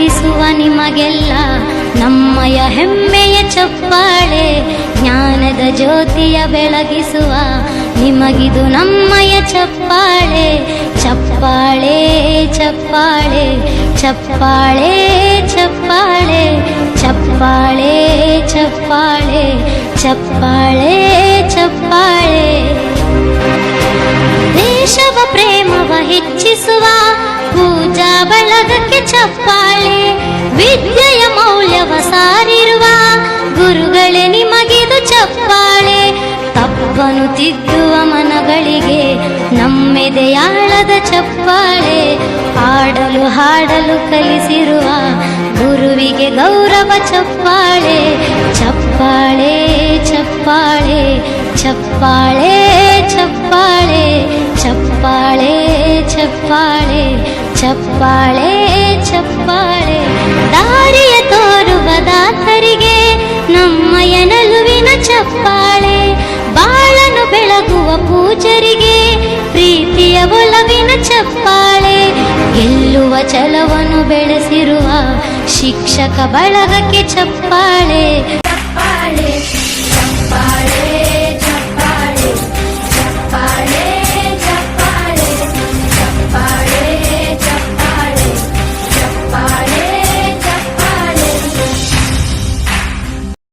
ಕಲಿಸುವ ನಿಮಗೆಲ್ಲ ನಮ್ಮಯ ಹೆಮ್ಮೆಯ ಚಪ್ಪಾಳೆ. ಜ್ಞಾನದ ಜ್ಯೋತಿಯ ಬೆಳಗಿಸುವ ನಿಮಗಿದು ನಮ್ಮಯ ಚಪ್ಪಾಳೆ. ಚಪ್ಪಾಳೆ ಚಪ್ಪಾಳೆ ಚಪ್ಪಾಳೆ ಚಪ್ಪಾಳೆ ಚಪ್ಪಾಳೆ ಚಪ್ಪಾಳೆ ಚಪ್ಪಾಳೆ ಚಪ್ಪಾಳೆ. ದೇಶವ ಪ್ರೇಮವ ಹೆಚ್ಚಿಸುವ ಪೂಜಾ ಬಳಗಕ್ಕೆ ಚಪ್ಪಾಳೆ. ವಿದ್ಯೆಯ ಮೌಲ್ಯವ ಸಾರಿರುವ ಗುರುಗಳೇ ನಿಮಗಿದು ಚಪ್ಪಾಳೆ. ತಪ್ಪನು ತಿದ್ದುವ ಮನಗಳಿಗೆ ನಮ್ಮೆದೆಯಾಳದ ಚಪ್ಪಾಳೆ. ಆಡಲು ಹಾಡಲು ಕಲಿಸಿರುವ ಗುರುವಿಗೆ ಗೌರವ ಚಪ್ಪಾಳೆ. ಚಪ್ಪಾಳೆ ಚಪ್ಪಾಳೆ ಚಪ್ಪಾಳೆ ಚಪ್ಪಾಳೆ ಚಪ್ಪಾಳೆ ಚಪ್ಪಾಳೆ ಚಪ್ಪಾಳೆ ಚಪ್ಪಾಳೆ. ದಾರಿಯ ತೋರುವ ದಾತರಿಗೆ ನಮ್ಮಯ ನಲುವಿನ ಚಪ್ಪಾಳೆ. ಬಾಳನು ಬೆಳಗುವ ಪೂಜರಿಗೆ ಪ್ರೀತಿಯ ಒಲವಿನ ಚಪ್ಪಾಳೆ. ಗೆಲ್ಲುವ ಛಲವನ್ನು ಬೆಳೆಸಿರುವ ಶಿಕ್ಷಕ ಬಳಗಕ್ಕೆ ಚಪ್ಪಾಳೆ. ಚಪ್ಪಾಳೆ ಚಪ್ಪಾಳೆ